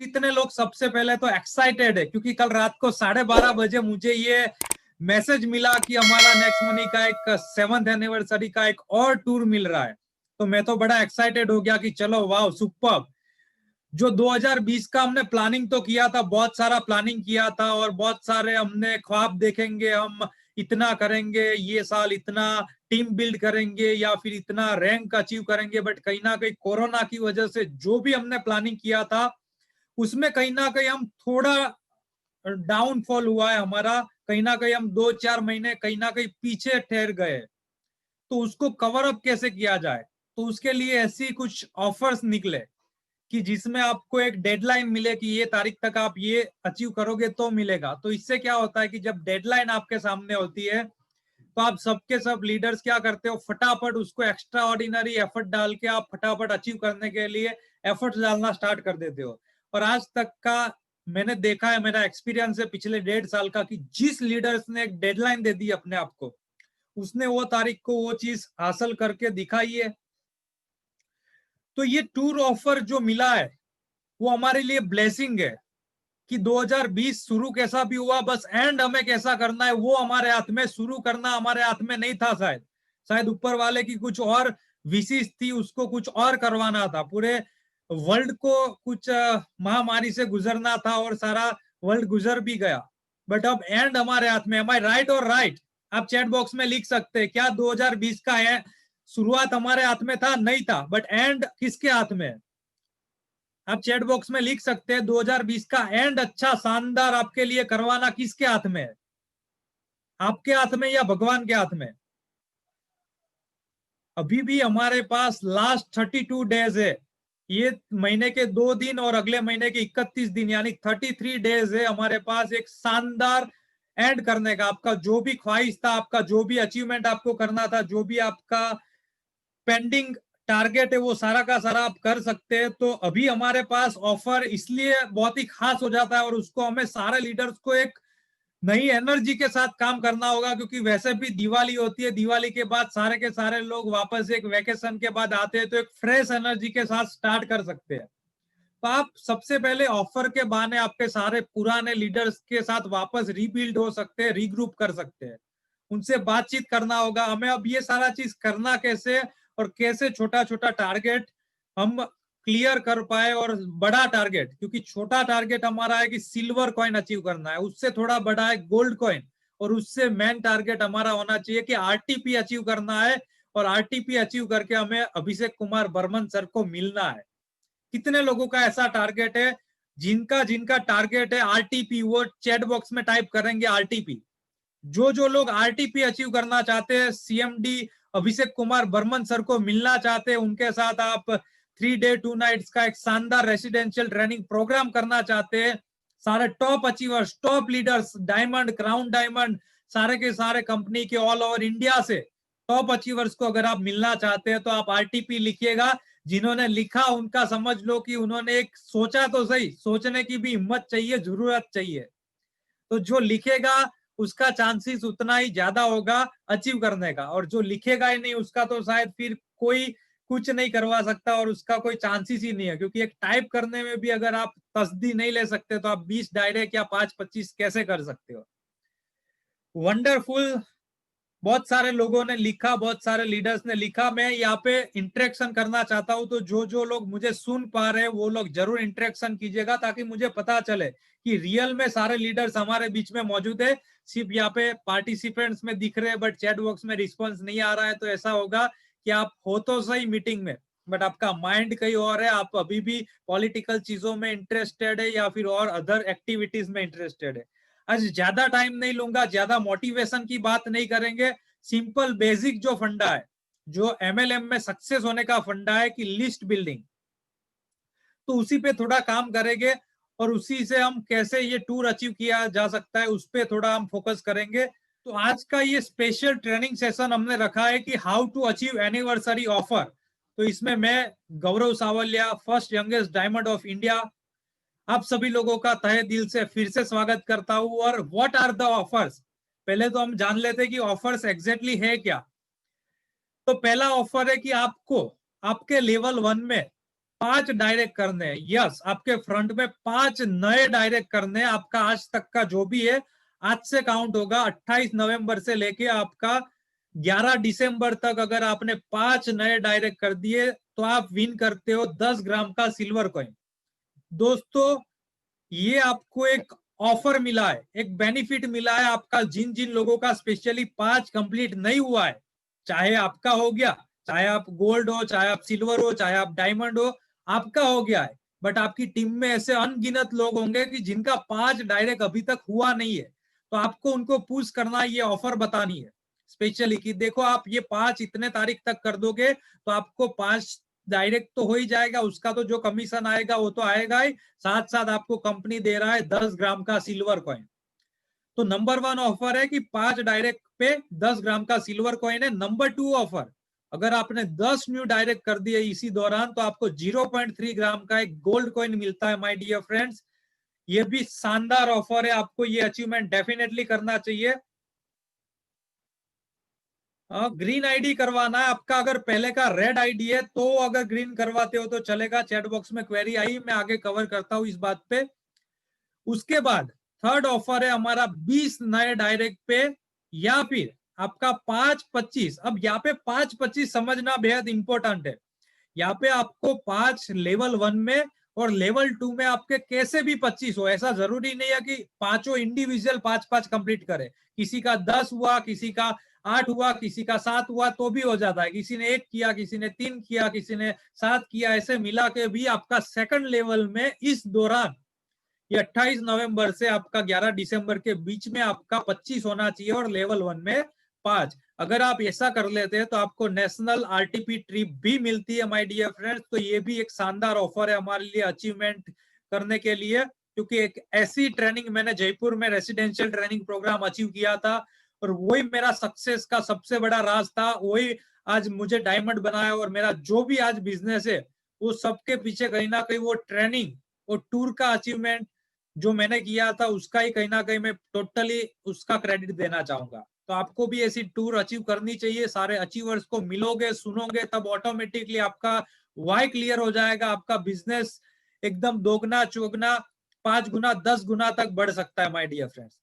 कितने लोग सबसे पहले तो एक्साइटेड है क्योंकि कल रात को 12:30 बजे मुझे ये मैसेज मिला कि हमारा नेक्स्ट मनी का एक 7th एनिवर्सरी का एक और टूर मिल रहा है। तो मैं तो बड़ा एक्साइटेड हो गया कि चलो वाह सुपर्ब। जो 2020 का हमने प्लानिंग तो किया था, बहुत सारा प्लानिंग किया था और बहुत सारे हमने ख्वाब देखेंगे, हम इतना करेंगे, ये साल इतना टीम बिल्ड करेंगे या फिर इतना रैंक अचीव करेंगे, बट कहीं ना कहीं कोरोना की वजह से जो भी हमने प्लानिंग किया था उसमें कहीं ना कहीं हम थोड़ा डाउनफॉल हुआ है हमारा। कहीं ना कहीं हम 2-4 महीने कहीं ना कहीं पीछे ठहर गए। तो उसको कवर अप कैसे किया जाए, तो उसके लिए ऐसी कुछ ऑफर्स निकले कि जिसमें आपको एक डेडलाइन मिले कि ये तारीख तक आप ये अचीव करोगे तो मिलेगा। तो इससे क्या होता है कि जब डेडलाइन आपके सामने होती है तो आप सबके सब लीडर्स क्या करते हो, फटाफट उसको एक्स्ट्रा ऑर्डिनरी एफर्ट डाल के आप फटाफट अचीव करने के लिए एफर्ट डालना स्टार्ट कर देते हो। और आज तक का मैंने देखा है, मेरा एक्सपीरियंस है पिछले 1.5 साल का, कि जिस लीडर्स ने एक डेडलाइन दे दी अपने आप को, उसने वो तारीख को वो चीज हासिल करके दिखाई है। तो ये टूर ऑफर जो मिला है वो हमारे लिए ब्लेसिंग है कि 2020 शुरू कैसा भी हुआ, बस एंड हमें कैसा करना है वो हमारे हाथ में। शुरू करना हमारे हाथ में नहीं था, शायद शायद ऊपर वाले की कुछ और विशेष थी, उसको कुछ और करवाना था। पूरे वर्ल्ड को कुछ महामारी से गुजरना था और सारा वर्ल्ड गुजर भी गया, बट अब एंड हमारे हाथ में। एम आई राइट और राइट? आप चैट बॉक्स में लिख सकते हैं क्या 2020 का है शुरुआत हमारे हाथ में था? नहीं था, बट एंड किसके हाथ में है? आप चैट बॉक्स में लिख सकते हैं 2020 का एंड अच्छा शानदार आपके लिए करवाना किसके हाथ में है? आपके हाथ में या भगवान के हाथ में? अभी भी हमारे पास लास्ट 32 डेज है। ये महीने के 2 दिन और अगले महीने के 31 दिन, यानी 33 डेज है हमारे पास एक शानदार एंड करने का। आपका जो भी ख्वाहिश था, आपका जो भी अचीवमेंट आपको करना था, जो भी आपका पेंडिंग टारगेट है, वो सारा का सारा आप कर सकते हैं। तो अभी हमारे पास ऑफर इसलिए बहुत ही खास हो जाता है और उसको हमें सारे लीडर्स को एक नई एनर्जी के साथ काम करना होगा, क्योंकि वैसे भी दिवाली होती है, दिवाली के बाद सारे के सारे लोग वापस एक वेकेशन के बाद आते हैं, तो एक फ्रेश एनर्जी के साथ स्टार्ट कर सकते हैं। तो आप सबसे पहले ऑफर के बहाने आपके सारे पुराने लीडर्स के साथ वापस रीबिल्ड हो सकते हैं, रीग्रुप कर सकते हैं, उनसे बातचीत करना होगा हमें। अब ये सारा चीज करना कैसे और कैसे छोटा छोटा टारगेट हम क्लियर कर पाए और बड़ा टारगेट, क्योंकि छोटा टारगेट हमारा है कि सिल्वर कॉइन अचीव करना है, उससे थोड़ा बड़ा है गोल्ड कॉइन, और उससे मेन टारगेट हमारा होना चाहिए कि आरटीपी अचीव करना है। और आरटीपी अचीव करके हमें अभिषेक कुमार बर्मन सर को मिलना है। कितने लोगों का ऐसा टारगेट है? जिनका जिनका टारगेट है आरटीपी, वो चैट बॉक्स में टाइप करेंगे आरटीपी। जो जो लोग आरटीपी अचीव करना चाहते हैं, सीएमडी अभिषेक कुमार बर्मन सर को मिलना चाहते हैं, उनके साथ आप 3 डे 2 नाइट्स का एक शानदार रेसिडेंशियल ट्रेनिंग प्रोग्राम करना चाहते हैं, सारे top achievers, top leaders, diamond, crown diamond, सारे के सारे कंपनी के ऑल ओवर इंडिया से टॉप अचीवर्स को अगर आप मिलना चाहते हैं तो आप आरटीपी लिखिएगा। जिन्होंने लिखा उनका समझ लो कि उन्होंने एक सोचा तो सही, सोचने की भी हिम्मत चाहिए, जरूरत चाहिए। तो जो लिखेगा उसका चांसेस उतना ही ज्यादा होगा अचीव करने का, और जो लिखेगा ही नहीं उसका तो शायद फिर कोई कुछ नहीं करवा सकता और उसका कोई चांसेस ही नहीं है। क्योंकि एक टाइप करने में भी अगर आप तसदी नहीं ले सकते तो आप 20 डायरेक्ट या 5-25 कैसे कर सकते हो? वंडरफुल। बहुत सारे लोगों ने लिखा, बहुत सारे लीडर्स ने लिखा। मैं यहाँ पे इंटरेक्शन करना चाहता हूँ, तो जो जो लोग मुझे सुन पा रहे हैं वो लोग जरूर इंटरेक्शन कीजिएगा, ताकि मुझे पता चले कि रियल में सारे लीडर्स हमारे बीच में मौजूद है। सिर्फ यहाँ पे पार्टिसिपेंट्स में दिख रहे हैं बट चैट बॉक्स में रिस्पॉन्स नहीं आ रहा है, तो ऐसा होगा कि आप हो तो सही मीटिंग में, बट आपका माइंड कहीं और है। आप अभी भी पॉलिटिकल चीजों में इंटरेस्टेड है या फिर और अदर एक्टिविटीज में इंटरेस्टेड है। आज ज्यादा टाइम नहीं लूंगा, ज्यादा मोटिवेशन की बात नहीं करेंगे। सिंपल बेसिक जो फंडा है, जो एमएलएम में सक्सेस होने का फंडा है कि लिस्ट बिल्डिंग, तो उसी पे थोड़ा काम करेंगे और उसी से हम कैसे ये टूर अचीव किया जा सकता है उस पर थोड़ा हम फोकस करेंगे। तो आज का ये स्पेशल ट्रेनिंग सेशन हमने रखा है कि how to achieve anniversary offer. तो इसमें मैं Gaurav Savaliya, first youngest diamond of India, आप सभी लोगों का तहे दिल से फिर से स्वागत करता हूं। और व्हाट आर द ऑफर्स, पहले तो हम जान लेते कि ऑफर्स एग्जैक्टली है क्या। तो पहला ऑफर है कि आपको आपके लेवल 1 में 5 डायरेक्ट करने हैं। यस, आपके फ्रंट में 5 नए डायरेक्ट करने हैं। आपका आज तक का जो भी है आज से काउंट होगा। 28 नवंबर से लेके आपका 11 दिसंबर तक अगर आपने 5 नए डायरेक्ट कर दिए तो आप विन करते हो 10 ग्राम का सिल्वर कॉइन। दोस्तों, ये आपको एक ऑफर मिला है, एक बेनिफिट मिला है आपका। जिन जिन लोगों का स्पेशली 5 कंप्लीट नहीं हुआ है, चाहे आपका हो गया, चाहे आप गोल्ड हो, चाहे आप सिल्वर हो, चाहे आप डायमंड हो, आपका हो गया है, बट आपकी टीम में ऐसे अनगिनत लोग होंगे कि जिनका 5 डायरेक्ट अभी तक हुआ नहीं है। तो आपको उनको पुश करना, ये ऑफर बतानी है स्पेशली कि देखो आप ये 5 इतने तारीख तक कर दोगे तो आपको 5 डायरेक्ट तो हो ही जाएगा, उसका तो जो कमीशन आएगा वो तो आएगा ही, साथ साथ आपको कंपनी दे रहा है 10 ग्राम का सिल्वर कॉइन। तो नंबर 1 ऑफर है कि 5 डायरेक्ट पे 10 ग्राम का सिल्वर कॉइन है। नंबर 2 ऑफर, अगर आपने 10 न्यू डायरेक्ट कर दिए इसी दौरान तो आपको 0.3 ग्राम का एक गोल्ड कॉइन मिलता है माय डियर फ्रेंड्स। ये भी शानदार ऑफर है, आपको ये अचीवमेंट डेफिनेटली करना चाहिए। ग्रीन आईडी करवाना है आपका। अगर पहले का रेड आईडी है तो अगर ग्रीन करवाते हो तो चलेगा। चैट बॉक्स में क्वेरी आई, मैं आगे कवर करता हूं इस बात पे। उसके बाद थर्ड ऑफर है हमारा 20 नए डायरेक्ट पे, या फिर आपका 5-25। अब यहाँ पे 5-25 समझना बेहद इंपॉर्टेंट है। यहाँ पे आपको 5 लेवल 1 में और लेवल 2 में आपके कैसे भी 25 हो, ऐसा जरूरी नहीं है कि पांचों इंडिविजुअल 5-5 कंप्लीट करे। किसी का 10 हुआ, किसी का 8 हुआ, किसी का 7 हुआ तो भी हो जाता है। किसी ने 1 किया, किसी ने 3 किया, किसी ने 7 किया, ऐसे मिला के भी आपका सेकंड लेवल में इस दौरान ये 28 नवंबर से आपका 11 दिसंबर के बीच में आपका 25 होना चाहिए और लेवल 1 में 5। अगर आप ऐसा कर लेते हैं तो आपको नेशनल आरटीपी ट्रिप भी मिलती है माय डियर फ्रेंड्स। तो ये भी एक शानदार ऑफर है हमारे लिए अचीवमेंट करने के लिए, क्योंकि एक ऐसी ट्रेनिंग मैंने जयपुर में रेसिडेंशियल ट्रेनिंग प्रोग्राम अचीव किया था और वही मेरा सक्सेस का सबसे बड़ा राज था। वही आज मुझे डायमंड बनाया और मेरा जो भी आज बिजनेस है वो सबके पीछे कहीं ना कहीं वो ट्रेनिंग और टूर का अचीवमेंट जो मैंने किया था उसका ही कहीं ना कहीं मैं टोटली उसका क्रेडिट देना चाहूंगा। तो आपको भी ऐसी टूर अचीव करनी चाहिए। सारे अचीवर्स को मिलोगे, सुनोगे, तब ऑटोमेटिकली आपका वाई क्लियर हो जाएगा। आपका बिजनेस एकदम दोगुना चौगुना 5 गुना 10 गुना तक बढ़ सकता है माय डियर फ्रेंड्स।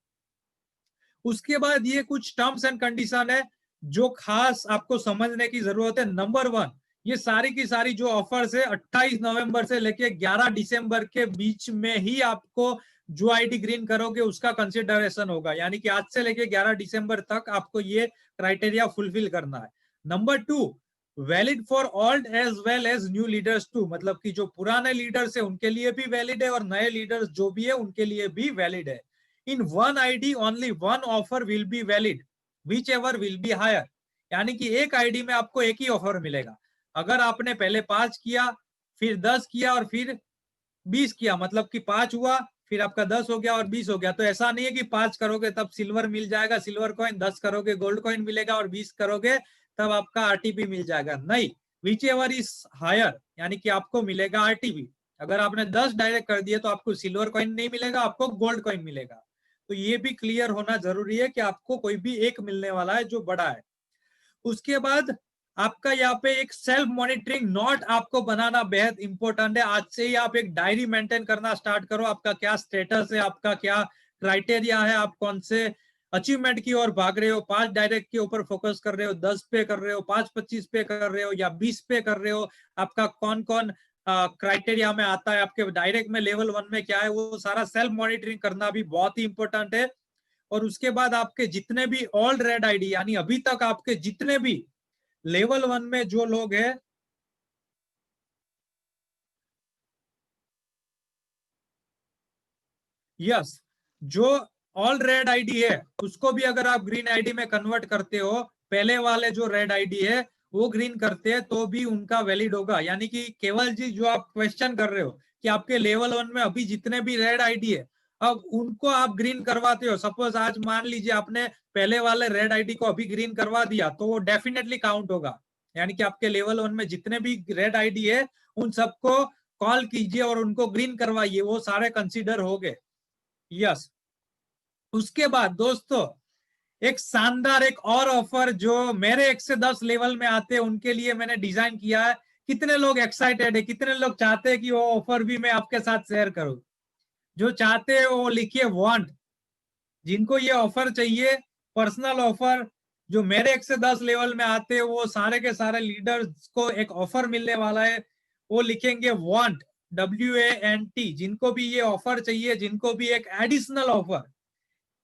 उसके बाद ये कुछ टर्म्स एंड कंडीशन है जो खास आपको समझने की जरूरत है। नंबर 1, ये सारी की सारी जो ऑफर्स है 28 नवंबर से लेके 11 दिसंबर के बीच में ही आपको जो आईडी ग्रीन करोगे उसका कंसिडरेशन होगा। यानी कि आज से लेके 11 दिसंबर तक आपको ये क्राइटेरिया फुलफिल करना है। Number 2, valid for old as well as new leaders too, मतलब कि जो पुराने लीडर्स है उनके लिए भी वैलिड है और नए लीडर्स जो भी है उनके लिए भी वैलिड है। In one ID only one offer will be valid whichever will be higher. यानी कि एक आईडी में आपको एक ही ऑफर मिलेगा। अगर आपने पहले 5 किया, फिर 10 किया और फिर 20 किया, मतलब कि 5 हुआ, फिर आपका 10 हो गया और 20 हो गया, तो ऐसा नहीं है कि 5 करोगे तब सिल्वर मिल जाएगा, सिल्वर कॉइन, 10 करोगे गोल्ड कॉइन मिलेगा और 20 करोगे तब आपका आरटीपी मिल जाएगा। नहीं, विच एवर इज हायर, यानी कि आपको मिलेगा आरटीपी। अगर आपने 10 डायरेक्ट कर दिए तो आपको सिल्वर कॉइन नहीं मिलेगा, आपको गोल्ड कॉइन मिलेगा। तो ये भी क्लियर होना जरूरी है कि आपको कोई भी एक मिलने वाला है जो बड़ा है। उसके बाद आपका यहाँ पे एक सेल्फ मॉनिटरिंग नोट आपको बनाना बेहद इंपॉर्टेंट है। आज से ही आप एक डायरी मेंटेन करना स्टार्ट करो। आपका क्या स्टेटस है, आपका क्या क्राइटेरिया है, आप कौन से अचीवमेंट की ओर भाग रहे हो, 5 डायरेक्ट के ऊपर फोकस कर रहे हो, 10 पे कर रहे हो, 5-25 पे कर रहे हो या 20 पे कर रहे हो, आपका कौन कौन क्राइटेरिया में आता है, आपके डायरेक्ट में लेवल 1 में क्या है, वो सारा सेल्फ मॉनिटरिंग करना भी बहुत ही इंपॉर्टेंट है। और उसके बाद आपके जितने भी ऑल रेड आईडी, यानी अभी तक आपके जितने भी लेवल 1 में जो लोग हैं, यस, जो ऑल रेड आईडी है उसको भी अगर आप ग्रीन आईडी में कन्वर्ट करते हो, पहले वाले जो रेड आईडी है वो ग्रीन करते हैं तो भी उनका वैलिड होगा। यानी कि केवल जी जो आप क्वेश्चन कर रहे हो कि आपके लेवल 1 में अभी जितने भी रेड आईडी है अब उनको आप ग्रीन करवाते हो, सपोज आज मान लीजिए आपने पहले वाले रेड आईडी को अभी ग्रीन करवा दिया तो वो डेफिनेटली काउंट होगा। यानी कि आपके लेवल 1 में जितने भी रेड आईडी है उन सबको कॉल कीजिए और उनको ग्रीन करवाइए, वो सारे कंसिडर हो गए। यस, उसके बाद दोस्तों एक शानदार एक और ऑफर जो मेरे 1 से 10 लेवल में आते हैं उनके लिए मैंने डिजाइन किया है कितने लोग एक्साइटेड है, कितने लोग चाहते हैं कि वो ऑफर भी मैं आपके साथ शेयर करूं? जो चाहते हैं वो लिखिए वांट। जिनको ये ऑफर चाहिए, पर्सनल ऑफर, जो मेरे 1 से 10 लेवल में आते हैं, वो सारे के सारे लीडर्स को एक ऑफर मिलने वाला है, वो लिखेंगे वांट, WANT। जिनको भी ये ऑफर चाहिए, जिनको भी एक एडिशनल ऑफर,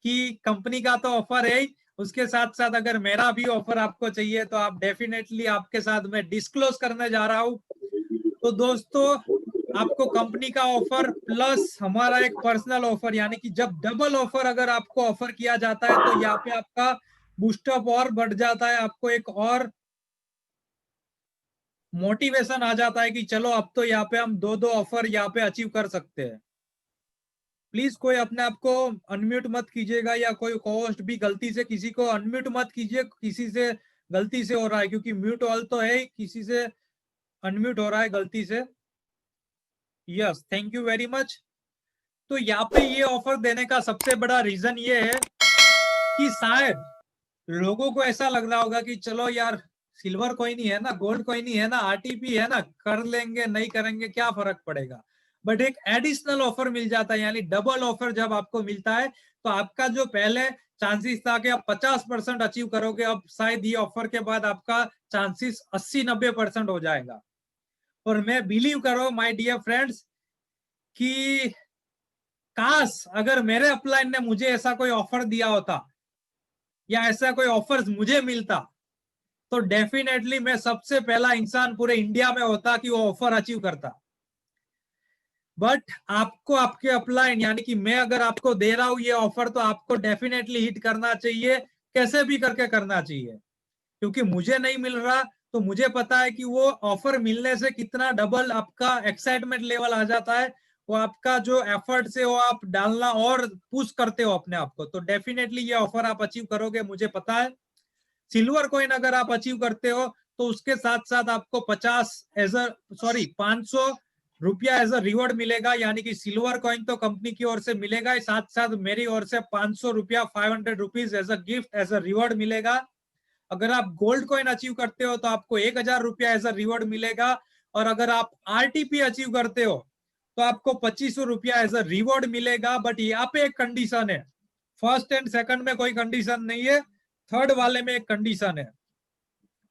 कि कंपनी का तो ऑफर है ही, उसके साथ साथ अगर मेरा भी ऑफर आपको चाहिए तो आप डेफिनेटली आपके साथ मैं डिस्क्लोज करने जा रहा हूं। तो दोस्तों, आपको कंपनी का ऑफर प्लस हमारा एक पर्सनल ऑफर, यानी कि जब डबल ऑफर अगर आपको ऑफर किया जाता है तो यहाँ पे आपका बूस्टअप और बढ़ जाता है, आपको एक और मोटिवेशन आ जाता है कि चलो अब तो यहाँ पे हम दो दो ऑफर यहाँ पे अचीव कर सकते हैं। प्लीज कोई अपने आप को अनम्यूट मत कीजिएगा, या कोई होस्ट भी गलती से किसी को अनम्यूट मत कीजिए, किसी से गलती से हो रहा है, क्योंकि म्यूट ऑल तो है, किसी से अनम्यूट हो रहा है गलती से। Yes, thank you very much. तो यहाँ पे ये ऑफर देने का सबसे बड़ा रीजन ये है कि शायद लोगों को ऐसा लग रहा होगा कि चलो यार, सिल्वर कोई नहीं है ना, गोल्ड कोई नहीं है ना, आरटीपी है ना, कर लेंगे, नहीं करेंगे क्या फर्क पड़ेगा। बट एक एडिशनल ऑफर मिल जाता है, यानी डबल ऑफर जब आपको मिलता है, तो आपका जो पहले चांसेस था कि आप 50% अचीव करोगे, अब शायद ये ऑफर के बाद आपका चांसेस 80-90% हो जाएगा। और मैं बिलीव करो माय डियर फ्रेंड्स कि काश अगर मेरे अपलाइन ने मुझे ऐसा कोई ऑफर दिया होता, या ऐसा कोई ऑफर मुझे मिलता, तो डेफिनेटली मैं सबसे पहला इंसान पूरे इंडिया में होता कि वो ऑफर अचीव करता। बट आपको आपके अपलाइन, यानी कि मैं अगर आपको दे रहा हूं ये ऑफर, तो आपको डेफिनेटली हिट करना चाहिए, कैसे भी करके करना चाहिए। क्योंकि मुझे नहीं मिल रहा, तो मुझे पता है कि वो ऑफर मिलने से कितना डबल आपका एक्साइटमेंट लेवल आ जाता है, वो आपका जो एफर्ट से वो आप डालना और पुश करते हो अपने आप को, तो डेफिनेटली ये ऑफर आप अचीव करोगे, मुझे पता है। सिल्वर कॉइन अगर आप अचीव करते हो, तो उसके साथ साथ आपको 500 रुपया एज अ रिवॉर्ड मिलेगा, यानी कि सिल्वर कॉइन तो कंपनी की ओर से मिलेगा ही, साथ साथ मेरी ओर से 500 रुपया 500 rupees as a gift, as a reward मिलेगा। अगर आप गोल्ड कॉइन अचीव करते हो तो आपको 1000 रुपया एज अ रिवॉर्ड मिलेगा। और अगर आप आरटीपी अचीव करते हो तो आपको 2500 रुपया एज अ रिवॉर्ड मिलेगा। बट यहाँ पे एक कंडीशन है, फर्स्ट एंड सेकंड में कोई कंडीशन नहीं है, थर्ड वाले में एक कंडीशन है।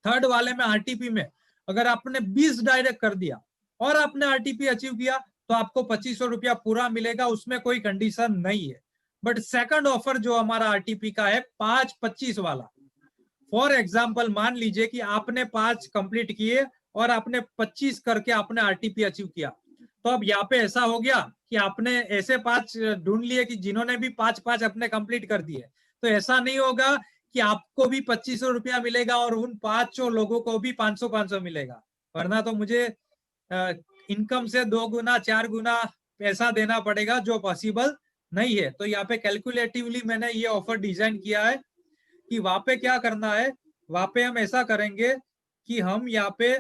थर्ड वाले में आरटीपी में अगर आपने 20 डायरेक्ट कर दिया और आपने आरटीपी अचीव किया, तो आपको 2500 रुपया पूरा मिलेगा, उसमें कोई कंडीशन नहीं है। बट सेकंड ऑफर जो हमारा आरटीपी का है 5-25 वाला, फॉर एग्जाम्पल मान लीजिए कि आपने 5 कंप्लीट किए और आपने 25 करके आपने आरटीपी अचीव किया, तो अब यहाँ पे ऐसा हो गया कि आपने ऐसे 5 ढूंढ लिए कि जिन्होंने भी 5-5 अपने कंप्लीट कर दिए। तो ऐसा नहीं होगा कि आपको भी 2500 रुपया मिलेगा और उन 500 लोगों को भी 500-500 मिलेगा, वरना तो मुझे इनकम से 2 गुना 4 गुना पैसा देना पड़ेगा, जो पॉसिबल नहीं है। तो यहाँ पे कैलकुलेटिवली मैंने ये ऑफर डिजाइन किया है कि वहां पे क्या करना है, वहां पे हम ऐसा करेंगे कि हम यहाँ पे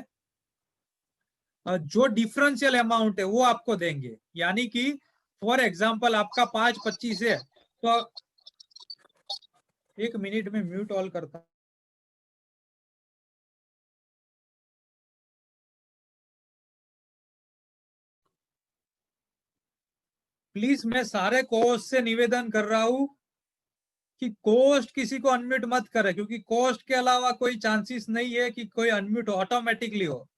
जो डिफरेंशियल अमाउंट है वो आपको देंगे, यानी कि फॉर एग्जांपल आपका 5-25 है, तो 1 मिनट में म्यूट ऑल करता। प्लीज मैं सारे कोस्ट से निवेदन कर रहा हूं कि कोस्ट किसी को अनम्यूट मत करे, क्योंकि कोस्ट के अलावा कोई चांसेस नहीं है कि कोई अनम्यूट ऑटोमेटिकली हो।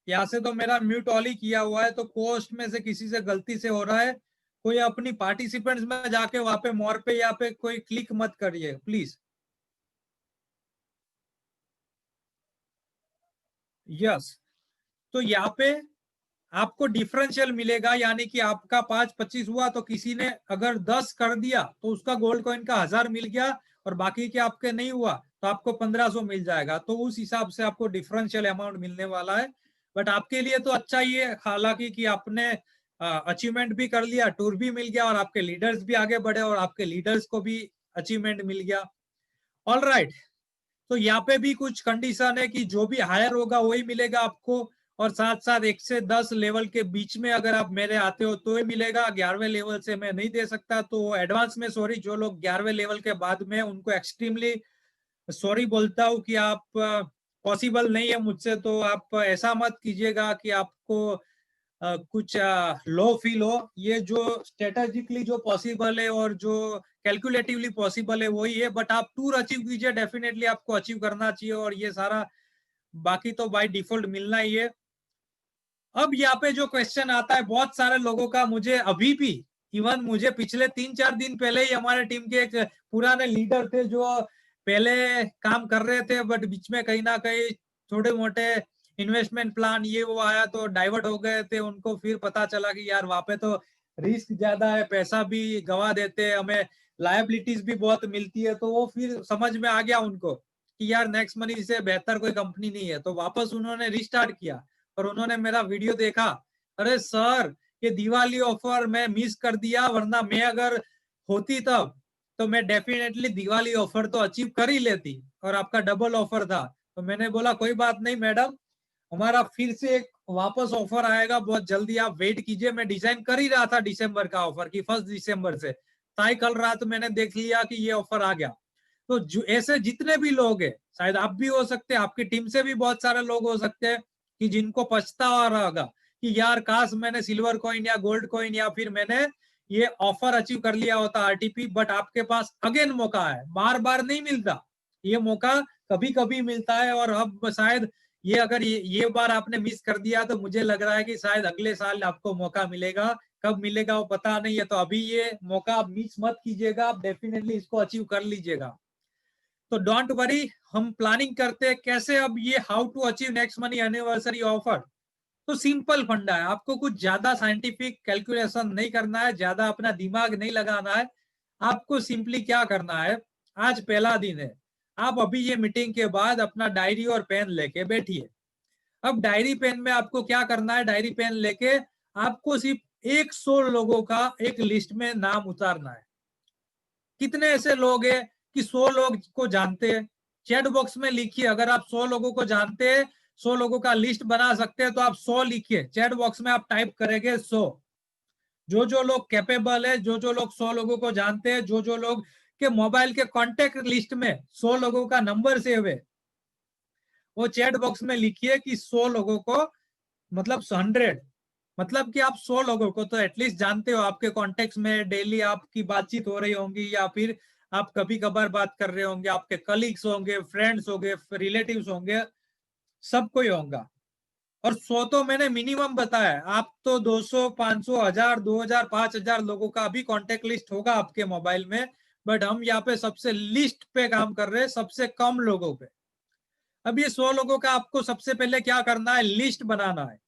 यहाँ से तो मेरा म्यूट ऑल ही किया हुआ है, तो पोस्ट में से किसी से गलती से हो रहा है, कोई अपनी पार्टिसिपेंट्स में जाके वहां पे मोर पे या पे कोई क्लिक मत करिए प्लीज। यस, तो यहाँ पे आपको डिफरेंशियल मिलेगा, यानी कि आपका 5-25 हुआ तो किसी ने अगर 10 कर दिया तो उसका गोल्ड कॉइन का 1000 मिल गया, और बाकी के आपके नहीं हुआ तो आपको 1500 मिल जाएगा। तो उस हिसाब से आपको डिफरेंशियल अमाउंट मिलने वाला है। बट आपके लिए तो अच्छा ही है, हालांकि कि आपने अचीवमेंट भी कर लिया, टूर भी मिल गया, और आपके लीडर्स भी आगे बढ़े, और आपके लीडर्स को भी अचीवमेंट मिल गया। ऑल राइट, तो यहाँ पे भी कुछ कंडीशन है कि जो भी हायर होगा वही मिलेगा आपको, और साथ साथ 1 से 10 लेवल के बीच में अगर आप मेरे आते हो तो ही मिलेगा, 11वें लेवल से मैं नहीं दे सकता। तो एडवांस में सॉरी, जो लोग 11वें लेवल के बाद में, उनको एक्सट्रीमली सॉरी बोलता हूँ कि आप पॉसिबल नहीं है मुझसे, तो आप ऐसा मत कीजिएगा कि आपको कुछ लो फील हो। ये जो स्ट्रेटेजिकली जो पॉसिबल है और जो कैलकुलेटिवली पॉसिबल है वही है, बट आप टूर अचीव कीजिए, डेफिनेटली आपको अचीव करना चाहिए, और ये सारा बाकी तो बाय डिफॉल्ट मिलना ही है। अब यहाँ पे जो क्वेश्चन आता है बहुत सारे लोगों का, मुझे अभी भी, इवन मुझे पिछले 3-4 दिन पहले ही हमारे टीम के एक पुराने लीडर थे जो पहले काम कर रहे थे, बट बीच में कहीं ना कहीं छोटे मोटे इन्वेस्टमेंट प्लान ये वो आया तो डाइवर्ट हो गए थे। उनको फिर पता चला कि यार वहां पे तो रिस्क ज्यादा है, पैसा भी गवा देते हैं, हमें लायबिलिटीज भी बहुत मिलती है। तो वो फिर समझ में आ गया उनको कि यार नेक्स्ट मनी से बेहतर कोई कंपनी नहीं है, तो वापस उन्होंने रिस्टार्ट किया। और उन्होंने मेरा वीडियो देखा, अरे सर ये दिवाली ऑफर मैं मिस कर दिया, वरना मैं अगर होती तब तो मैं डेफिनेटली दिवाली ऑफर तो अचीव कर ही लेती, और आपका डबल ऑफर था। तो मैंने बोला कोई बात नहीं मैडम, हमारा फिर से एक वापस ऑफर आएगा बहुत जल्दी, आप वेट कीजिए। मैं डिजाइन कर ही रहा था दिसंबर का ऑफर की, 1 दिसंबर से ताई कल रात मैंने देख लिया कि ये ऑफर आ गया। तो ऐसे जितने भी लोग हैं, शायद आप भी हो सकते हैं, आपकी टीम से भी बहुत सारे लोग हो सकते हैं कि जिनको पछतावा रहा होगा कि यार काश मैंने सिल्वर कॉइन या गोल्ड कॉइन या फिर मैंने ये ऑफर अचीव कर लिया होता आरटीपी। बट आपके पास अगेन मौका है, बार बार नहीं मिलता ये मौका, कभी कभी मिलता है। और अब शायद ये अगर ये बार आपने मिस कर दिया तो मुझे लग रहा है कि शायद अगले साल आपको मौका मिलेगा, कब मिलेगा वो पता नहीं है। तो अभी ये मौका आप मिस मत कीजिएगा, आप डेफिनेटली इसको अचीव कर लीजिएगा। तो डोंट वरी, हम प्लानिंग करते हैं कैसे अब ये how to achieve next money anniversary offer. तो सिंपल फंडा है, आपको कुछ ज्यादा साइंटिफिक कैलकुलेशन नहीं करना है, ज्यादा अपना दिमाग नहीं लगाना है। आपको सिंपली क्या करना है, आज पहला दिन है, आप अभी ये मीटिंग के बाद अपना डायरी और पेन लेके बैठिए। अब डायरी पेन में आपको क्या करना है, डायरी पेन लेके आपको सिर्फ 100 लोगों का एक लिस्ट में नाम उतारना है। कितने ऐसे लोग हैं कि 100 लोग को जानते हैं, चैट बॉक्स में लिखिए। अगर आप 100 लोगों को जानते हैं, 100 लोगों का लिस्ट बना सकते हैं, तो आप 100 लिखिए चैट बॉक्स में, आप टाइप करेंगे 100। जो लोग कैपेबल है, जो लोग 100 लोगों को जानते हैं, जो लोग के मोबाइल के कॉन्टेक्ट लिस्ट में 100 लोगों का नंबर सेव है, वो चैट बॉक्स में लिखिए कि 100 लोगों को, मतलब 100, मतलब कि आप 100 लोगों को तो एटलीस्ट जानते हो, आपके कॉन्टेक्ट में डेली आपकी बातचीत हो रही होंगी, या फिर आप कभी कभार बात कर रहे होंगे, आपके कलीग्स होंगे, फ्रेंड्स होंगे, रिलेटिव्स होंगे, सब कोई होगा। और 100 तो मैंने मिनिमम बताया, आप तो 200, 500, 1000, 2000, 5000 लोगों का भी कॉन्टेक्ट लिस्ट होगा आपके मोबाइल में। बट हम यहाँ पे सबसे लिस्ट पे काम कर रहे हैं, सबसे कम लोगों पे। अब ये 100 लोगों का आपको सबसे पहले क्या करना है, लिस्ट बनाना है।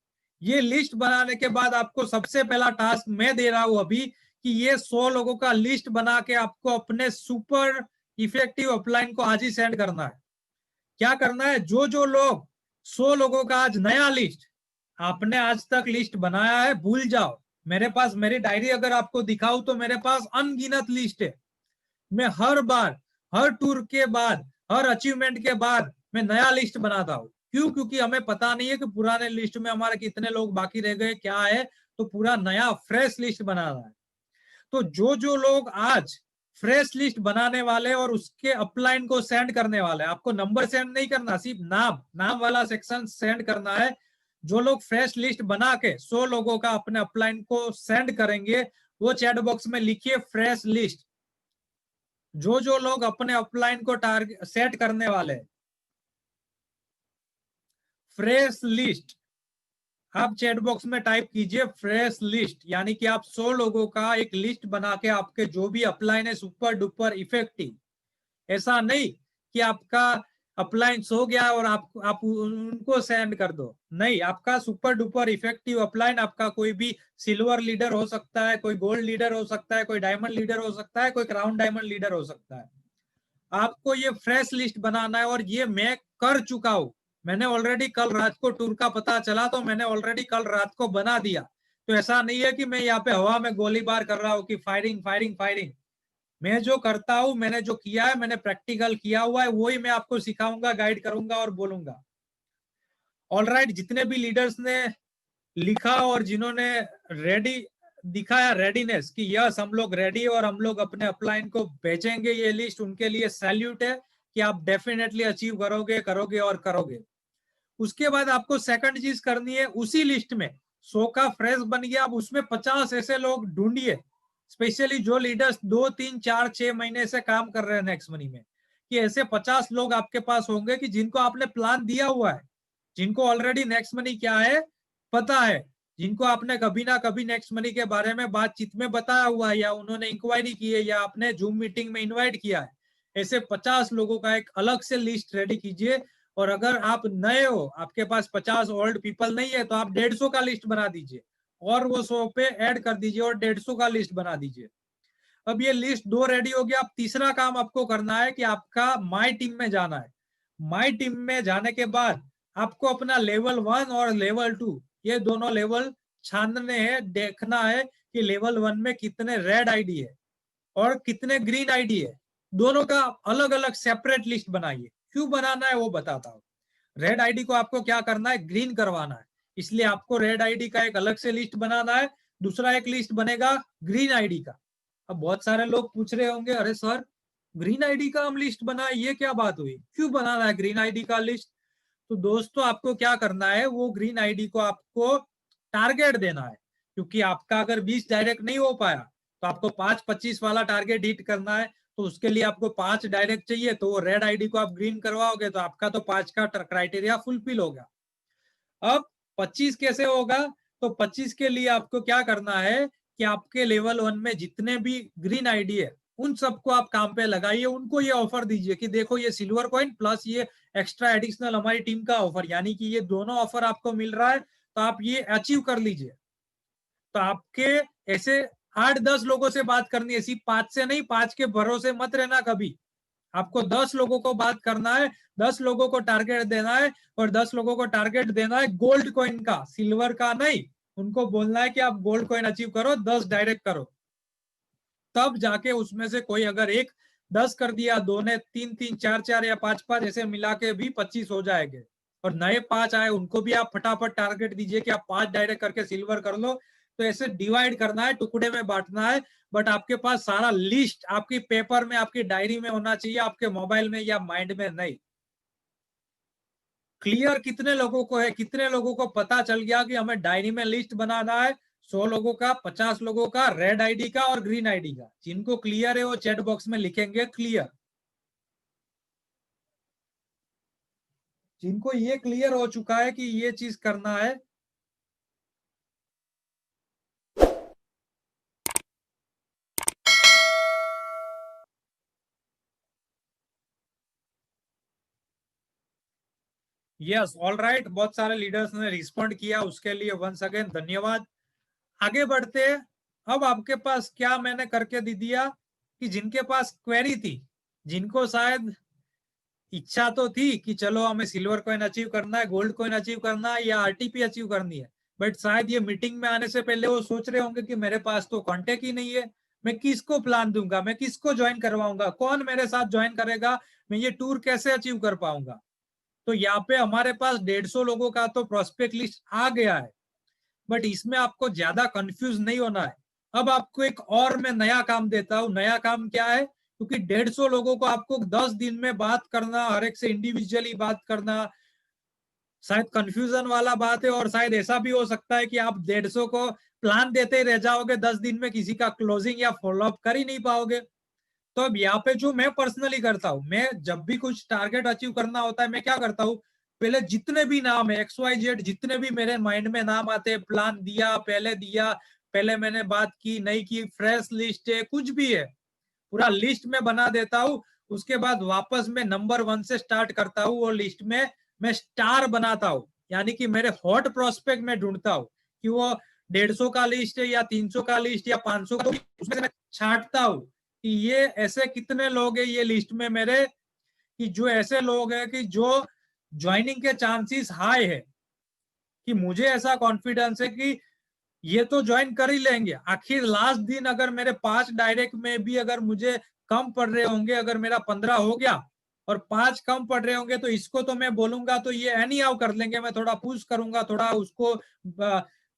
ये लिस्ट बनाने के बाद आपको सबसे पहला टास्क मैं दे रहा हूं अभी, कि ये 100 लोगों का लिस्ट बना के आपको अपने सुपर इफेक्टिव अपलाइन को आज ही सेंड करना है। क्या करना है, जो लोग 100 लोगों का आज नया लिस्ट, आपने आज तक लिस्ट बनाया है भूल जाओ। मेरे पास मेरी डायरी अगर आपको दिखाऊं तो मेरे पास अनगिनत लिस्ट है। मैं हर बार, हर टूर के बाद, हर अचीवमेंट के बाद मैं नया लिस्ट बनाता हूँ। क्यों? क्योंकि हमें पता नहीं है कि पुराने लिस्ट में हमारे कितने लोग बाकी रह गए, क्या है, तो पूरा नया फ्रेश लिस्ट बनाना है। तो जो लोग आज फ्रेश लिस्ट बनाने वाले और उसके अपलाइन को सेंड करने वाले, आपको नंबर सेंड नहीं करना, सिर्फ नाम, नाम वाला सेक्शन सेंड करना है। जो लोग फ्रेश लिस्ट बना के 100 लोगों का अपने अपलाइन को सेंड करेंगे, वो चैट बॉक्स में लिखिए फ्रेश लिस्ट। जो लोग अपने अपलाइन को टारगेट सेट करने वाले, फ्रेश लिस्ट, आप चैट बॉक्स में टाइप कीजिए फ्रेश लिस्ट, यानी कि आप 100 लोगों का एक लिस्ट बना के आपके जो भी अपलाइन है सुपर डुपर इफेक्टिव। ऐसा नहीं कि आपका अपलाइंस हो गया और आप उनको सेंड कर दो, नहीं, आपका सुपर डुपर इफेक्टिव अपलाइन, आपका कोई भी सिल्वर लीडर हो सकता है, कोई गोल्ड लीडर हो सकता है, कोई डायमंड लीडर हो सकता है, कोई क्राउन डायमंड लीडर हो सकता है। आपको ये फ्रेश लिस्ट बनाना है, और ये मैं कर चुका हूं। मैंने ऑलरेडी कल रात को टूर का पता चला तो मैंने ऑलरेडी कल रात को बना दिया। तो ऐसा नहीं है कि मैं यहाँ पे हवा में गोलीबार कर रहा हूँ कि फायरिंग फायरिंग फायरिंग। मैं जो करता हूं, मैंने जो किया है, मैंने प्रैक्टिकल किया हुआ है, वही मैं आपको सिखाऊंगा, गाइड करूंगा और बोलूंगा। ऑलराइट, जितने भी लीडर्स ने लिखा और जिन्होंने रेडी दिखाया रेडीनेस कि यस हम लोग रेडी और हम लोग अपने अपलाइन को भेजेंगे ये लिस्ट, उनके लिए सैल्यूट है। कि आप डेफिनेटली अचीव करोगे करोगे और करोगे। उसके बाद आपको सेकंड चीज करनी है, उसी लिस्ट में 100 का फ्रेश बन गया, अब उसमें 50 ऐसे लोग ढूंढिए, स्पेशली जो लीडर्स 2 3 4 6 महीने से काम कर रहे हैं नेक्स्ट मनी में, कि ऐसे 50 लोग आपके पास होंगे कि जिनको आपने प्लान दिया हुआ है, जिनको ऑलरेडी नेक्स्ट मनी क्या है पता है, जिनको आपने कभी ना कभी नेक्स्ट मनी के बारे में बातचीत में बताया हुआ है, या उन्होंने इंक्वायरी की है, या आपने जूम मीटिंग में इन्वाइट किया है। ऐसे 50 लोगों का एक अलग से लिस्ट रेडी कीजिए। और अगर आप नए हो, आपके पास 50 ओल्ड पीपल नहीं है, तो आप 150 का लिस्ट बना दीजिए और वो 100 पे ऐड कर दीजिए और 150 का लिस्ट बना दीजिए। अब ये लिस्ट 2 रेडी हो गया। अब तीसरा काम आपको करना है कि आपका माई टीम में जाना है। माई टीम में जाने के बाद आपको अपना लेवल 1 और लेवल 2 ये दोनों लेवल छानने हैं, देखना है कि लेवल 1 में कितने रेड आईडी है और कितने ग्रीन आईडी है। दोनों का अलग अलग सेपरेट लिस्ट बनाइए। क्यों बनाना है वो बताता हूँ। रेड आईडी को आपको क्या करना है, ग्रीन करवाना है, इसलिए आपको रेड आईडी का एक अलग से लिस्ट बनाना है। दूसरा एक लिस्ट बनेगा ग्रीन आईडी का। अब बहुत सारे लोग पूछ रहे होंगे, अरे सर ग्रीन आईडी का हम लिस्ट बनाए, ये क्या बात हुई, क्यों बनाना है ग्रीन आईडी का लिस्ट? तो दोस्तों आपको क्या करना है, वो ग्रीन आईडी को आपको टारगेट देना है, क्योंकि आपका अगर 20 डायरेक्ट नहीं हो पाया तो आपको 5-25 वाला टारगेट हिट करना है। तो उसके लिए आपको 5 डायरेक्ट चाहिए, तो वो रेड आईडी को आप ग्रीन करवाओगे तो आपका तो 5 का क्राइटेरिया फुलफिल होगा। अब 25 कैसे होगा, तो 25 के लिए आपको क्या करना है कि आपके लेवल 1 में जितने भी ग्रीन आईडी है उन सबको आप काम पे लगाइए, उनको ये ऑफर दीजिए कि देखो ये सिल्वर कॉइन प्लस ये एक्स्ट्रा एडिशनल हमारी टीम का ऑफर, यानी कि ये दोनों ऑफर आपको मिल रहा है, तो आप ये अचीव कर लीजिए। तो आपके ऐसे 8-10 लोगों से बात करनी है, सिर्फ 5 से नहीं, 5 के भरोसे मत रहना कभी। आपको 10 लोगों को बात करना है, 10 लोगों को टारगेट देना है, और 10 लोगों को टारगेट देना है गोल्ड कॉइन का, सिल्वर का नहीं। उनको बोलना है कि आप गोल्ड कॉइन अचीव करो, 10 डायरेक्ट करो। तब जाके उसमें से कोई अगर एक 10 कर दिया, दो ने 3-3, 4-4 या 5-5 ऐसे मिला के भी 25 हो जाएंगे। और नए 5 आए उनको भी आप फटाफट टारगेट दीजिए कि आप 5 डायरेक्ट करके सिल्वर कर लो। तो ऐसे डिवाइड करना है, टुकड़े में बांटना है। बट आपके पास सारा लिस्ट आपकी पेपर में, आपकी डायरी में होना चाहिए, आपके मोबाइल में या माइंड में नहीं। क्लियर कितने लोगों को है, कितने लोगों को पता चल गया कि हमें डायरी में लिस्ट बनाना है 100 लोगों का, 50 लोगों का, रेड आईडी का और ग्रीन आईडी का। जिनको क्लियर है वो चैट बॉक्स में लिखेंगे क्लियर। जिनको ये क्लियर हो चुका है कि ये चीज करना है, यस ऑल राइट, बहुत सारे लीडर्स ने रिस्पॉन्ड किया, उसके लिए वंस अगेन धन्यवाद। आगे बढ़ते। अब आपके पास क्या मैंने करके दे दिया कि जिनके पास क्वेरी थी, जिनको शायद इच्छा तो थी कि चलो हमें सिल्वर कॉइन अचीव करना है, गोल्ड कॉइन अचीव करना है या आरटीपी अचीव करनी है, बट शायद ये मीटिंग में आने से पहले वो सोच रहे होंगे कि मेरे पास तो कांटेक्ट ही नहीं है, मैं किसको प्लान दूंगा, मैं किसको ज्वाइन करवाऊंगा, कौन मेरे साथ ज्वाइन करेगा, मैं ये टूर कैसे अचीव कर पाऊंगा। तो यहाँ पे हमारे पास 150 लोगों का तो प्रोस्पेक्ट लिस्ट आ गया है, बट इसमें आपको ज्यादा कंफ्यूज नहीं होना है। अब आपको एक और मैं नया काम देता हूं। नया काम क्या है, क्योंकि 150 लोगों को आपको 10 दिन में बात करना, हर एक से इंडिविजुअली बात करना, शायद कंफ्यूजन वाला बात है। और शायद ऐसा भी हो सकता है कि आप 150 को प्लान देते ही रह जाओगे, 10 दिन में किसी का क्लोजिंग या फॉलोअप कर ही नहीं पाओगे। तो अब यहाँ पे जो मैं पर्सनली करता हूँ, मैं जब भी कुछ टारगेट अचीव करना होता है, मैं क्या करता हूँ, पहले जितने भी नाम है XYZ, जितने भी मेरे माइंड में नाम आते हैं, प्लान दिया, पहले दिया, पहले मैंने बात की नहीं की, फ्रेश लिस्ट है, कुछ भी है, पूरा लिस्ट में बना देता हूँ। उसके बाद वापस मैं नंबर 1 से स्टार्ट करता हूँ। वो लिस्ट में मैं स्टार बनाता हूँ, यानी कि मेरे हॉट प्रोस्पेक्ट में ढूंढता हूँ कि वो 150 का लिस्ट है या 300 का लिस्ट या 500 का, उसमें से मैं छांटता हूँ कि ये ऐसे कितने लोग हैं ये लिस्ट में मेरे, कि जो ऐसे लोग हैं कि जो ज्वाइनिंग के चांसेस हाई है, कि मुझे ऐसा कॉन्फिडेंस है कि ये तो ज्वाइन कर ही लेंगे। आखिर लास्ट दिन अगर मेरे 5 डायरेक्ट में भी अगर मुझे कम पड़ रहे होंगे, अगर मेरा 15 हो गया और 5 कम पड़ रहे होंगे, तो इसको तो मैं बोलूंगा तो ये एनी हाउ कर लेंगे, मैं थोड़ा पुश करूंगा, थोड़ा उसको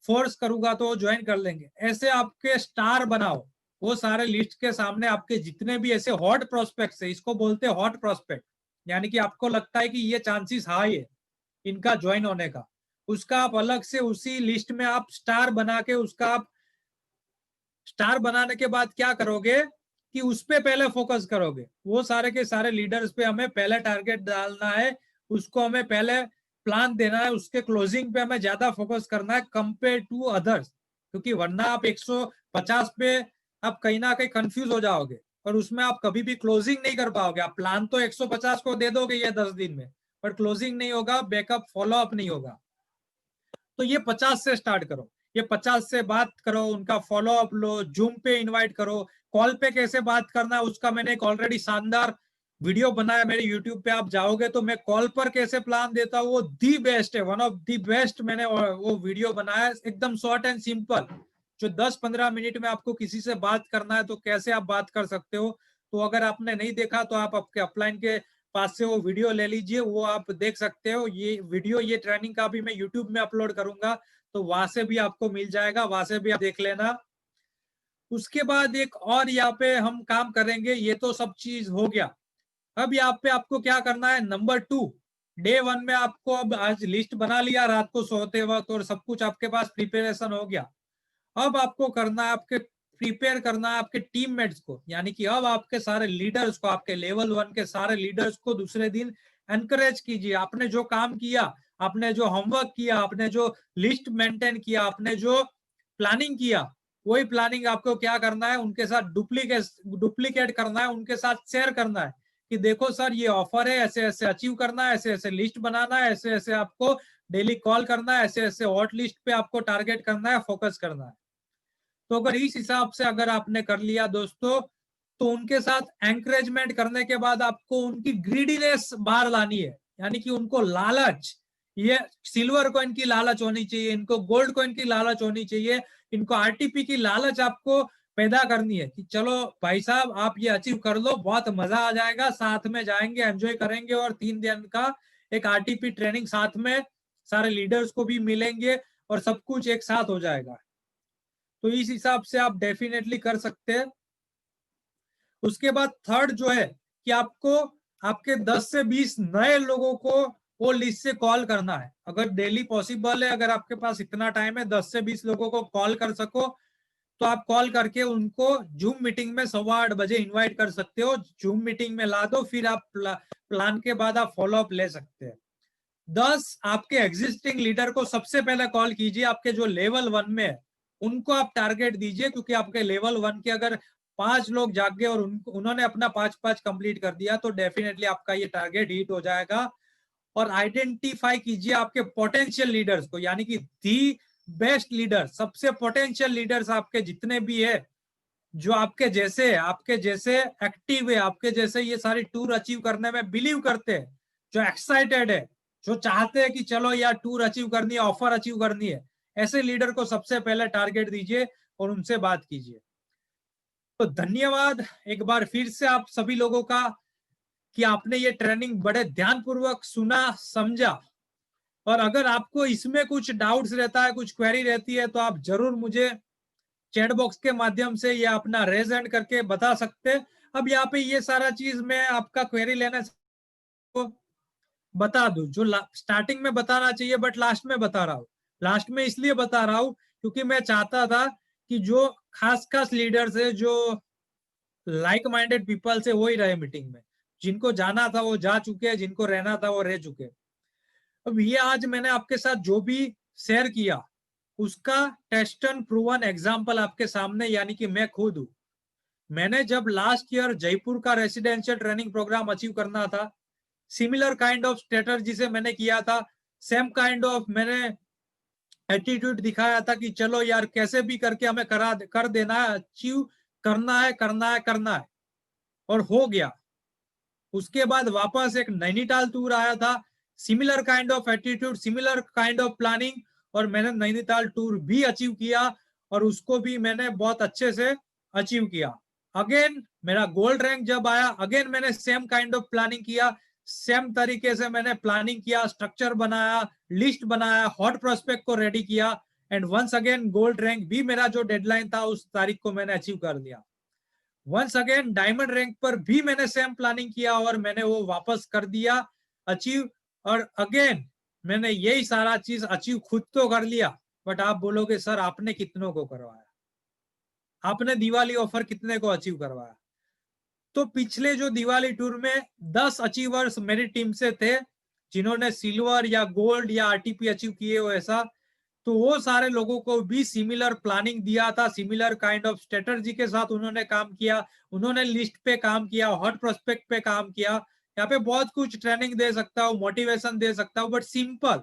फोर्स करूंगा तो ज्वाइन कर लेंगे। ऐसे आपके स्टार बनाओ, वो सारे लिस्ट के सामने आपके जितने भी ऐसे हॉट प्रोस्पेक्ट्स है, इसको बोलते हैं हॉट प्रोस्पेक्ट, यानी कि आपको लगता है कि ये चांसेस हाई है इनका ज्वाइन होने का, उसका आप अलग से उसी लिस्ट में आप स्टार बना के, उसका आप स्टार बनाने के बाद क्या करोगे कि उस पे पहले फोकस करोगे। वो सारे के सारे लीडर्स पे हमें पहले टारगेट डालना है, उसको हमें पहले प्लान देना है, उसके क्लोजिंग पे हमें ज्यादा फोकस करना है कंपेयर टू अदर्स, क्योंकि वरना आप 150 पे आप कहीं ना कहीं कंफ्यूज हो जाओगे और उसमें आप कभी भी क्लोजिंग नहीं कर पाओगे। आप प्लान तो 150 को दे दोगे ये 10 दिन में, पर क्लोजिंग नहीं होगा, बैकअप फॉलो अप नहीं होगा। तो ये 50 से स्टार्ट करो, ये 50 से बात करो, उनका फॉलो अप लो, जूम पे इनवाइट करो। कॉल पे कैसे बात करना है उसका मैंने एक ऑलरेडी शानदार वीडियो बनाया मेरे यूट्यूब पे, आप जाओगे तो मैं कॉल पर कैसे प्लान देता हूँ, वो दी बेस्ट है, वन ऑफ दी बेस्ट मैंने वो वीडियो बनाया, एकदम शॉर्ट एंड सिंपल। जो 10-15 मिनट में आपको किसी से बात करना है तो कैसे आप बात कर सकते हो। तो अगर आपने नहीं देखा तो आप आपके अपलाइन के पास से वो वीडियो ले लीजिए, वो आप देख सकते हो। ये वीडियो, ये ट्रेनिंग का भी मैं यूट्यूब में अपलोड करूंगा, तो वहां से भी आपको मिल जाएगा, वहां से भी आप देख लेना। उसके बाद एक और यहाँ पे हम काम करेंगे, ये तो सब चीज हो गया। अब यहाँ पे आपको क्या करना है, नंबर 2, डे 1 में आपको अब आज लिस्ट बना लिया रात को सोते वक्त और सब कुछ आपके पास प्रिपरेशन हो गया। अब आपको करना है, आपके प्रिपेयर करना है आपके टीममेट्स को, यानी कि अब आपके सारे लीडर्स को, आपके लेवल 1 के सारे लीडर्स को दूसरे दिन एनकरेज कीजिए। आपने जो काम किया, आपने जो होमवर्क किया, आपने जो लिस्ट मेंटेन किया, आपने जो प्लानिंग किया, वही प्लानिंग आपको क्या करना है, उनके साथ डुप्लीकेट करना है, उनके साथ शेयर करना है कि देखो सर ये ऑफर है, ऐसे ऐसे अचीव करना है, ऐसे ऐसे लिस्ट बनाना है, ऐसे ऐसे आपको डेली कॉल करना है, ऐसे ऐसे हॉट लिस्ट पे आपको टारगेट करना है, फोकस करना है। तो अगर इस हिसाब से अगर आपने कर लिया दोस्तों, तो उनके साथ एंकरेजमेंट करने के बाद आपको उनकी ग्रीडीनेस बाहर लानी है, यानी कि उनको लालच, ये सिल्वर कॉइन की लालच होनी चाहिए, इनको गोल्ड कॉइन की लालच होनी चाहिए, इनको आरटीपी की लालच आपको पैदा करनी है कि चलो भाई साहब आप ये अचीव कर लो, बहुत मजा आ जाएगा, साथ में जाएंगे, एंजॉय करेंगे और 3 दिन का एक आरटीपी ट्रेनिंग साथ में, सारे लीडर्स को भी मिलेंगे और सब कुछ एक साथ हो जाएगा। तो इस हिसाब से आप डेफिनेटली कर सकते हैं। उसके बाद थर्ड जो है कि आपको आपके 10 से 20 नए लोगों को वो लिस्ट से कॉल करना है। अगर डेली पॉसिबल है, अगर आपके पास इतना टाइम है 10 से 20 लोगों को कॉल कर सको, तो आप कॉल करके उनको जूम मीटिंग में 8:15 इनवाइट कर सकते हो, जूम मीटिंग में ला दो, फिर आप प्लान के बाद आप फॉलो अप ले सकते हैं। 10 आपके एग्जिस्टिंग लीडर को सबसे पहले कॉल कीजिए, आपके जो लेवल 1 में है उनको आप टारगेट दीजिए, क्योंकि आपके लेवल 1 के अगर 5 लोग जाग गए और उन्होंने अपना 5-5 कंप्लीट कर दिया तो डेफिनेटली आपका ये टारगेट हिट हो जाएगा। और आइडेंटिफाई कीजिए आपके पोटेंशियल लीडर्स को, यानी कि दी बेस्ट लीडर, सबसे पोटेंशियल लीडर्स आपके जितने भी है, जो आपके जैसे एक्टिव है, आपके जैसे ये सारी टूर अचीव करने में बिलीव करते हैं, जो एक्साइटेड है, जो चाहते हैं कि चलो यार टूर अचीव करनी है, ऑफर अचीव करनी है, ऐसे लीडर को सबसे पहले टारगेट दीजिए और उनसे बात कीजिए। तो धन्यवाद एक बार फिर से आप सभी लोगों का कि आपने ये ट्रेनिंग बड़े ध्यानपूर्वक सुना, समझा। और अगर आपको इसमें कुछ डाउट्स रहता है, कुछ क्वेरी रहती है, तो आप जरूर मुझे चैट बॉक्स के माध्यम से ये अपना रेज एंड करके बता सकते हैं। अब यहाँ पे ये सारा चीज मैं आपका क्वेरी लेना को बता दूं, जो स्टार्टिंग में बताना चाहिए बट लास्ट में बता रहा हूँ। लास्ट में इसलिए बता रहा हूँ क्योंकि मैं चाहता था कि जो खास खास लीडर्स है, जो लाइक माइंडेड पीपल से, वो ही रहे मीटिंग में। जिनको जाना था वो जा चुके हैं, जिनको रहना था वो रह चुके। अब ये आज मैंने आपके साथ जो भी शेयर किया उसका टेस्ट एंड प्रूवन एग्जाम्पल आपके सामने, यानी कि मैं खुद हूं। मैंने जब लास्ट ईयर जयपुर का रेसिडेंशियल ट्रेनिंग प्रोग्राम अचीव करना था, सिमिलर काइंड ऑफ स्ट्रेटजी से मैंने किया था, सेम काइंड ऑफ मैंने एटीट्यूड दिखाया था कि चलो यार कैसे भी करके हमें कर देना है, अचीव करना है, करना है, करना है, और हो गया। उसके बाद वापस एक नैनीताल टूर आया था, similar kind of attitude, similar kind of planning, और मैंने नैनीताल टूर भी अचीव किया और उसको भी मैंने बहुत अच्छे से अचीव किया। अगेन मेरा गोल्ड रैंक जब आया, अगेन मैंने सेम काइंड ऑफ प्लानिंग किया, सेम तरीके से मैंने प्लानिंग किया, स्ट्रक्चर बनाया, लिस्ट बनाया, हॉट प्रोस्पेक्ट को रेडी किया, and once again gold rank भी मेरा जो डेडलाइन था उस तारीख को मैंने अचीव कर लिया। वंस अगेन डायमंड रैंक पर भी मैंने सेम प्लानिंग किया और मैंने वो वापस कर दिया अचीव। और अगेन मैंने यही सारा चीज अचीव खुद तो कर लिया, बट आप बोलोगे सर आपने कितनों को करवाया, आपने दिवाली ऑफर कितने को अचीव करवाया? तो पिछले जो दिवाली टूर में 10 अचीवर्स मेरी टीम से थे जिन्होंने सिल्वर या गोल्ड या आरटीपी अचीव किए हो ऐसा। तो वो सारे लोगों को भी सिमिलर प्लानिंग दिया था, सिमिलर काइंड ऑफ स्ट्रेटजी के साथ उन्होंने काम किया, उन्होंने लिस्ट पे काम किया, हॉट प्रोस्पेक्ट पे काम किया। यहाँ पे बहुत कुछ ट्रेनिंग दे सकता हूँ, मोटिवेशन दे सकता हूँ, बट सिंपल,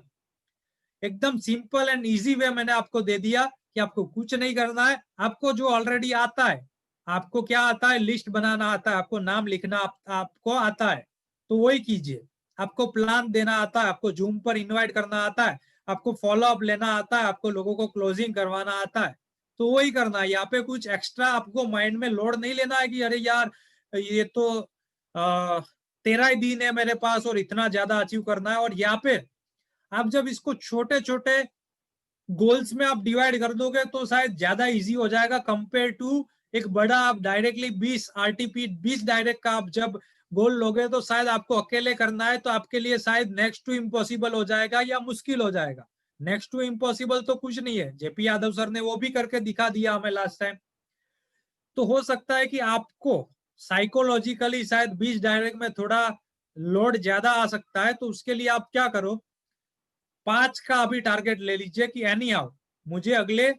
एकदम सिंपल एंड इजी वे मैंने आपको दे दिया कि आपको कुछ नहीं करना है। आपको जो ऑलरेडी आता है, आपको क्या आता है, लिस्ट बनाना आता है, आपको नाम लिखना आपको आता है, तो वही कीजिए। आपको प्लान देना आता है, आपको जूम पर इनवाइट करना आता है, आपको फॉलो अप लेना आता है, आपको लोगों को क्लोजिंग करवाना आता है, तो वही करना है। यहाँ पे कुछ एक्स्ट्रा आपको माइंड में लोड नहीं लेना है कि अरे यार ये तो 13 ही दिन है मेरे पास और इतना ज्यादा अचीव करना है। और यहाँ पे आप जब इसको छोटे छोटे गोल्स में आप डिवाइड कर दोगे तो शायद ज्यादा इजी हो जाएगा कंपेयर टू एक बड़ा आप डायरेक्टली 20 आरटीपी 20 डायरेक्ट का आप जब गोल लोगे तो शायद आपको अकेले करना है, तो आपके लिए शायद नेक्स्ट टू इम्पॉसिबल हो जाएगा या मुश्किल हो जाएगा। नेक्स्ट टू इम्पॉसिबल तो कुछ नहीं है, जेपी यादव सर ने वो भी करके दिखा दिया हमें लास्ट टाइम। तो हो सकता है कि आपको साइकोलॉजिकली शायद 20 डायरेक्ट में थोड़ा लोड ज्यादा आ सकता है, तो उसके लिए आप क्या करो, 5 का अभी टारगेट ले लीजिए कि एनी हाउ मुझे अगले,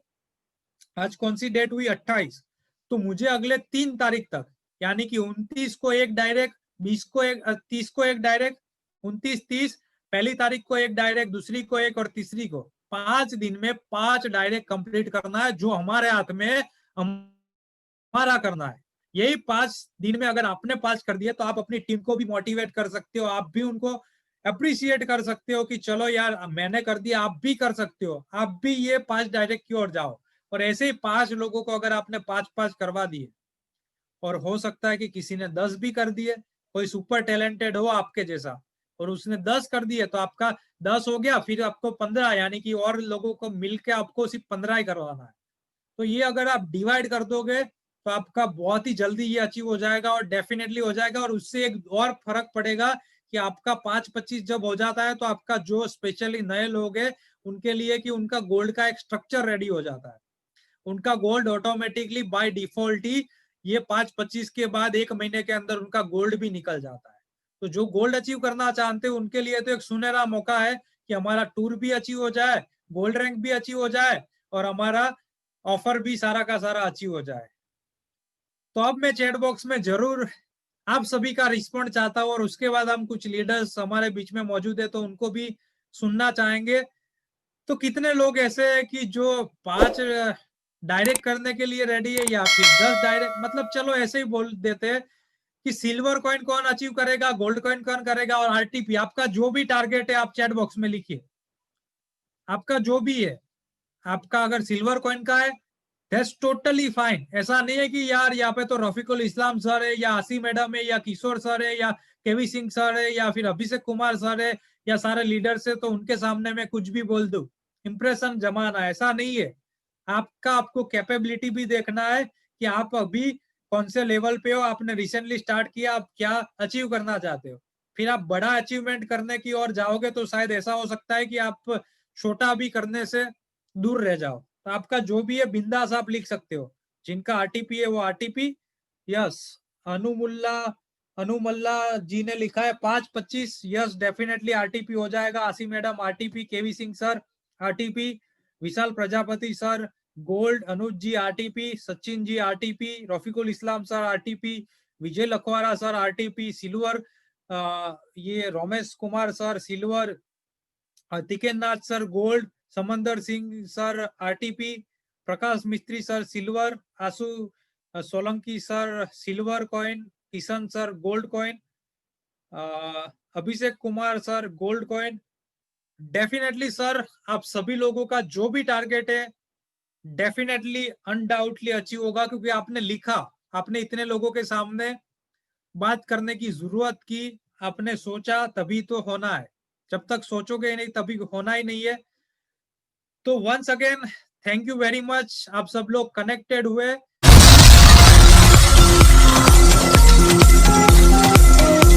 आज कौन सी डेट हुई 28, तो मुझे अगले 3 तारीख तक, यानी कि 29 को एक डायरेक्ट, 20 को एक, 30 को एक डायरेक्ट, 29 30, पहली तारीख को एक डायरेक्ट, दूसरी को एक और तीसरी को, 5 दिन में 5 डायरेक्ट कंप्लीट करना है जो हमारे हाथ में हमारा करना है। यही 5 दिन में अगर आपने 5 कर दिए तो आप अपनी टीम को भी मोटिवेट कर सकते हो, आप भी उनको अप्रिशिएट कर सकते हो कि चलो यार मैंने कर दिया, आप भी कर सकते हो, आप भी ये 5 डायरेक्ट की ओर जाओ। और ऐसे ही 5 लोगों को अगर आपने 5 करवा दिए, और हो सकता है कि किसी ने 10 भी कर दिए, कोई सुपर टैलेंटेड हो आपके जैसा और उसने 10 कर दिए, तो आपका 10 हो गया, फिर आपको 15, यानी कि और लोगों को मिलकर आपको सिर्फ 15 ही करवाना है। तो ये अगर आप डिवाइड कर दोगे तो आपका बहुत ही जल्दी ये अचीव हो जाएगा और डेफिनेटली हो जाएगा। और उससे एक और फर्क पड़ेगा कि आपका 5-25 जब हो जाता है तो आपका जो स्पेशली नए लोग हैं उनके लिए कि उनका गोल्ड का एक स्ट्रक्चर रेडी हो जाता है, उनका गोल्ड ऑटोमेटिकली बाय डिफॉल्ट ही ये 5-25 के बाद 1 महीने के अंदर उनका गोल्ड भी निकल जाता है। तो जो गोल्ड अचीव करना चाहते हैं उनके लिए तो एक सुनहरा मौका है कि हमारा टूर भी अचीव हो जाए, गोल्ड रैंक भी अचीव हो जाए और हमारा ऑफर भी सारा का सारा अचीव हो जाए। तो अब मैं चैट बॉक्स में जरूर आप सभी का रिस्पॉन्ड चाहता हूं और उसके बाद हम कुछ लीडर्स हमारे बीच में मौजूद है तो उनको भी सुनना चाहेंगे। तो कितने लोग ऐसे हैं कि जो 5 डायरेक्ट करने के लिए रेडी है या फिर 10 डायरेक्ट, मतलब चलो ऐसे ही बोल देते हैं कि सिल्वर कॉइन कौन अचीव करेगा, गोल्ड कॉइन कौन करेगा और आरटीपी, आपका जो भी टारगेट है आप चैट बॉक्स में लिखिए, आपका जो भी है। आपका अगर सिल्वर कॉइन का है दैट्स टोटली फाइन, ऐसा नहीं है कि यार यहाँ पे तो रफीकुल इस्लाम सर है या आसी मैडम है या किशोर सर है या केवी सिंह सर है या फिर अभिषेक कुमार सर है या सारे लीडर्स है तो उनके सामने मैं कुछ भी बोल दूं, इंप्रेशन जमाना, ऐसा नहीं है। आपका आपको कैपेबिलिटी भी देखना है कि आप अभी कौन से लेवल पे हो, आपने रिसेंटली स्टार्ट किया, आप क्या अचीव करना चाहते हो। फिर आप बड़ा अचीवमेंट करने की ओर जाओगे तो शायद ऐसा हो सकता है कि आप छोटा भी करने से दूर रह जाओ। तो आपका जो भी है बिंदास आप लिख सकते हो, जिनका आरटीपी है वो आरटीपी। यस, अनुमुल्ला अनुमल्ला जी ने लिखा है 5-25, यस डेफिनेटली आरटीपी हो जाएगा। Aasi madam RTP, KV Singh sir RTP, Vishal Prajapati sir gold, Anuj ji RTP, Sachin ji RTP, Rafiqul Islam sir RTP, Vijay Lakhwara sir RTP silver, ये Romesh Kumar sir silver, Tiken Nath sir gold, Samandar Singh sir RTP, Prakash Mistry sir silver, Ashu Solanki sir silver coin, Kishan sir gold coin, Abhishek Kumar sir gold coin. Definitely sir आप सभी लोगों का जो भी target है definitely undoubtedly achieve होगा, क्योंकि आपने लिखा, आपने इतने लोगों के सामने बात करने की जरूरत की, आपने सोचा तभी तो होना है, जब तक सोचोगे नहीं तभी होना ही नहीं है। तो once again thank you very much, आप सब लोग कनेक्टेड हुए